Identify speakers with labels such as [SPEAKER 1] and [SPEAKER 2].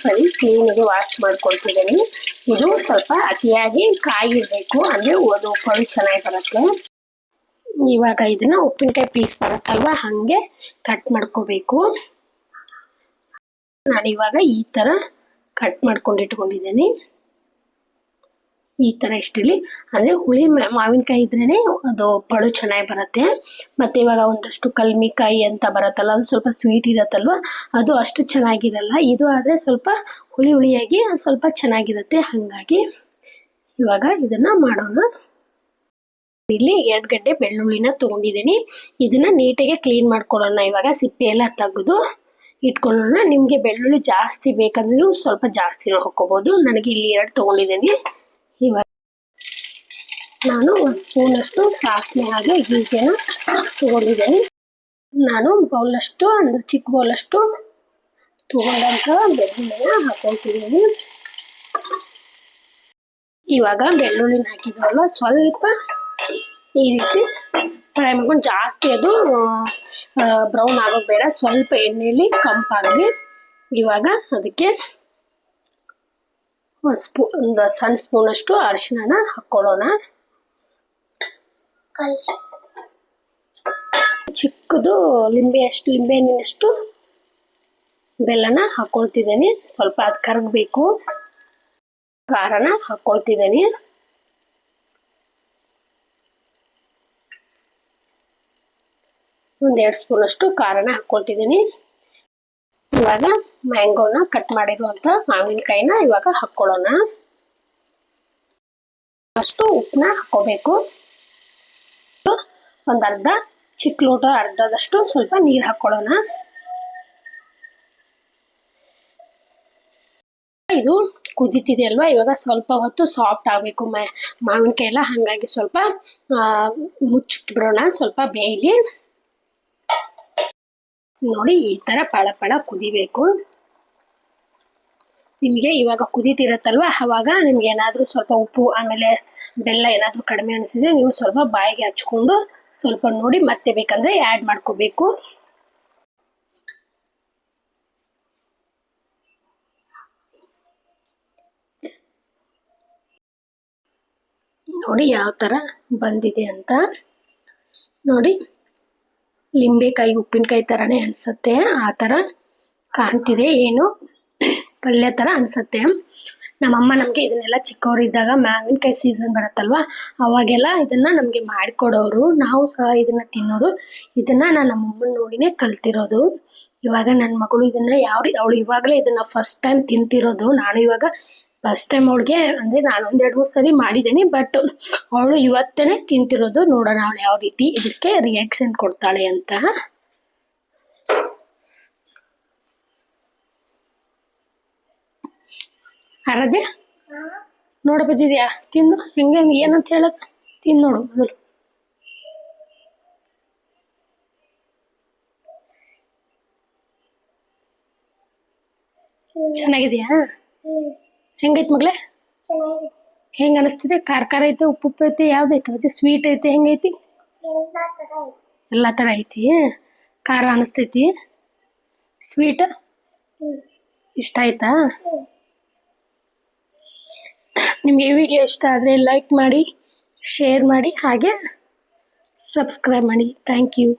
[SPEAKER 1] ಸರಿ ಕ್ಲೀನಾಗಿ ವಾಶ್ ಮಾಡ್ಕೊಳ್ತಿದ್ದೀನಿ. ಇದು ಸ್ವಲ್ಪ ಅತಿಯಾಗಿ ಕಾಯಿರಬೇಕು, ಅಂದರೆ ಅದು ಪೊಳಿ ಚೆನ್ನಾಗಿ ಬರುತ್ತೆ. ಇವಾಗ ಇದನ್ನ ಉಪ್ಪಿನಕಾಯಿ ಪೀಸ್ ಬರುತ್ತಲ್ವ ಹಾಗೆ ಕಟ್ ಮಾಡ್ಕೋಬೇಕು. ನಾನಿವಾಗ ಈ ಥರ ಕಟ್ ಮಾಡ್ಕೊಂಡು ಇಟ್ಕೊಂಡಿದ್ದೀನಿ. ಈ ಥರ ಇಷ್ಟಿರಲಿ, ಅಂದರೆ ಹುಳಿ ಮಾವಿನಕಾಯಿ ಇದ್ರೇ ಅದು ಪಳು ಚೆನ್ನಾಗಿ ಬರುತ್ತೆ. ಮತ್ತು ಇವಾಗ ಒಂದಷ್ಟು ಕಲ್ಮಿಕಾಯಿ ಅಂತ ಬರುತ್ತಲ್ಲ, ಅದು ಸ್ವಲ್ಪ ಸ್ವೀಟ್ ಇರುತ್ತಲ್ವ, ಅದು ಅಷ್ಟು ಚೆನ್ನಾಗಿರಲ್ಲ. ಇದು ಆದರೆ ಸ್ವಲ್ಪ ಹುಳಿ ಹುಳಿಯಾಗಿ ಸ್ವಲ್ಪ ಚೆನ್ನಾಗಿರುತ್ತೆ. ಹಾಗಾಗಿ ಇವಾಗ ಇದನ್ನು ಮಾಡೋಣ. ಇಲ್ಲಿ 2 ಗಡ್ಡೆ ಬೆಳ್ಳುಳ್ಳಿನ ತೊಗೊಂಡಿದ್ದೀನಿ. ಇದನ್ನು ನೀಟಾಗಿ ಕ್ಲೀನ್ ಮಾಡ್ಕೊಳ್ಳೋಣ. ಇವಾಗ ಸಿಪ್ಪೆ ಎಲ್ಲ ತೆಗೆದು ಇಟ್ಕೊಳ್ಳೋಣ. ನಿಮಗೆ ಬೆಳ್ಳುಳ್ಳಿ ಜಾಸ್ತಿ ಬೇಕಂದ್ರೂ ಸ್ವಲ್ಪ ಜಾಸ್ತಿನೂ ಹಾಕ್ಕೋಬೋದು. ನನಗೆ ಇಲ್ಲಿ 2 ತೊಗೊಂಡಿದ್ದೀನಿ. ಇವಾಗ ನಾನು 1 ಸ್ಪೂನಷ್ಟು ಸಾಸಿವೆ ಹಾಗೆ ಹೀಗೆನ ತೊಗೊಂಡಿದ್ದೀನಿ. ನಾನು ಬೌಲಷ್ಟು, ಅಂದರೆ ಚಿಕ್ಕ ಬೌಲಷ್ಟು ತೊಗೊಂಡಂಥ ಬೆಳ್ಳುಳ್ಳಿನ ಹಾಕ್ಕೊಳ್ತಿದ್ದೀನಿ. ಇವಾಗ ಬೆಳ್ಳುಳ್ಳಿನ ಹಾಕಿದ್ರಲ್ಲ, ಸ್ವಲ್ಪ ಈ ರೀತಿ ಫ್ರೈ ಮಾಡ್ಕೊಂಡು, ಜಾಸ್ತಿ ಅದು ಬ್ರೌನ್ ಆಗೋದು ಬೇಡ, ಸ್ವಲ್ಪ ಎಣ್ಣೆಯಲ್ಲಿ ಕೆಂಪಾಗಲಿ. ಇವಾಗ ಅದಕ್ಕೆ ಒಂದು ಸಣ್ಣ ಸ್ಪೂನಷ್ಟು ಅರಿಶಿನ ಹಾಕ್ಕೊಳ್ಳೋಣ. ಚಿಕ್ಕದು ಲಿಂಬೆಹಣ್ಣಿನಷ್ಟು ಬೆಲ್ಲನ ಹಾಕ್ಕೊಳ್ತಿದ್ದೀನಿ. ಸ್ವಲ್ಪ ಅದು ಕರಗಬೇಕು. ಖಾರನ ಹಾಕ್ಕೊಳ್ತಿದ್ದೀನಿ. ಒಂದು 2 ಸ್ಪೂನಷ್ಟು ಖಾರನ ಹಾಕ್ಕೊಳ್ತಿದ್ದೀನಿ. ಇವಾಗ ಮ್ಯಾಂಗೋನ ಕಟ್ ಮಾಡಿರುವಂಥ ಮಾವಿನಕಾಯಿನ ಇವಾಗ ಹಾಕ್ಕೊಳ್ಳೋಣ. ಅಷ್ಟು ಉಪ್ಪನ್ನ ಹಾಕ್ಕೋಬೇಕು. ಒಂದು ಅರ್ಧ ಚಿಕ್ಕ ಲೋಟ ಅರ್ಧದಷ್ಟು ಸ್ವಲ್ಪ ನೀರು ಹಾಕ್ಕೊಳ್ಳೋಣ. ಇದು ಕುದೀತಿದೆ ಅಲ್ವಾ, ಇವಾಗ ಸ್ವಲ್ಪ ಹೊತ್ತು ಸಾಫ್ಟ್ ಆಗಬೇಕು ಮಾವಿನಕಾಯಿ ಎಲ್ಲ, ಹಾಗಾಗಿ ಸ್ವಲ್ಪ ಮುಚ್ಚಿಟ್ಬಿಡೋಣ, ಸ್ವಲ್ಪ ಬೇಯಲಿ. ನೋಡಿ, ಈ ಥರ ಪಳ ಕುದಿಬೇಕು. ನಿಮಗೆ ಇವಾಗ ಕುದೀತಿರತ್ತಲ್ವ, ಆವಾಗ ನಿಮ್ಗೆ ಏನಾದರೂ ಸ್ವಲ್ಪ ಉಪ್ಪು ಆಮೇಲೆ ಬೆಲ್ಲ ಏನಾದರೂ ಕಡಿಮೆ ಅನಿಸಿದ್ರೆ ನೀವು ಸ್ವಲ್ಪ ಬಾಯಿಗೆ ಹಚ್ಕೊಂಡು ಸ್ವಲ್ಪ ನೋಡಿ ಮತ್ತೆ ಬೇಕಂದರೆ ಆ್ಯಡ್ ಮಾಡ್ಕೋಬೇಕು. ನೋಡಿ ಯಾವ ಥರ ಬಂದಿದೆ ಅಂತ. ನೋಡಿ, ಲಿಂಬೆಕಾಯಿ ಉಪ್ಪಿನಕಾಯಿ ಥರನೇ ಅನಿಸುತ್ತೆ, ಆ ಥರ ಕಾಣ್ತಿದೆ, ಏನು ಪಲ್ಯ ಥರ ಅನಿಸುತ್ತೆ. ನಮ್ಮಮ್ಮ ನಮಗೆ ಇದನ್ನೆಲ್ಲ ಚಿಕ್ಕವರಿದ್ದಾಗ ಮಾವಿನಕಾಯಿ ಸೀಸನ್ ಬರುತ್ತಲ್ವ, ಅವಾಗೆಲ್ಲ ಇದನ್ನು ನಮಗೆ ಮಾಡಿಕೊಡೋರು. ನಾವು ಸಹ ಇದನ್ನು ತಿನ್ನೋರು. ಇದನ್ನು ನಾನು ನಮ್ಮಮ್ಮನ ನೋಡಿನೇ ಕಲ್ತಿರೋದು. ಇವಾಗ ನನ್ನ ಮಗಳು ಇದನ್ನು ಅವಳು ಇವಾಗಲೇ ಇದನ್ನು ಫಸ್ಟ್ ಟೈಮ್ ತಿಂತಿರೋದು. ನಾನು ಇವಾಗ ಫಸ್ಟ್ ಟೈಮ್ ಅವಳಿಗೆ, ಅಂದರೆ ನಾನು 1-2-3 ಸರಿ ಮಾಡಿದ್ದೀನಿ, ಬಟ್ ಅವಳು ಇವತ್ತೇ ತಿಂತಿರೋದು. ನೋಡೋಣ ಅವಳು ಯಾವ ರೀತಿ ಇದಕ್ಕೆ ರಿಯಾಕ್ಷನ್ ಕೊಡ್ತಾಳೆ ಅಂತ. ಆರಾಧ್ಯ, ನೋಡ ಬಜ್ಜಿದ್ಯಾ, ತಿಂದು ಹೆಂಗೆ ಏನಂತ ಹೇಳಕ್, ತಿಂದು ನೋಡು ಮೊದಲು. ಚೆನ್ನಾಗಿದೆಯಾ? ಹೆಂಗೈತೆ ಮಗಳೇ? ಹೆಂಗೆ ಅನಿಸ್ತಿದೆ? ಖಾರ ಐತೆ, ಉಪ್ಪು ಐತೆ, ಯಾವ್ದೈತೆ? ಅದು ಸ್ವೀಟ್ ಐತೆ, ಹೆಂಗೈತಿ? ಎಲ್ಲ ಥರ ಐತಿ. ಖಾರ ಅನಿಸ್ತೈತಿ? ಸ್ವೀಟ್ ಇಷ್ಟ ಆಯ್ತಾ? ನಿಮಗೆ ಈ ವಿಡಿಯೋ ಇಷ್ಟ ಆದರೆ ಲೈಕ್ ಮಾಡಿ, ಶೇರ್ ಮಾಡಿ, ಹಾಗೆ ಸಬ್ಸ್ಕ್ರೈಬ್ ಮಾಡಿ. Thank you.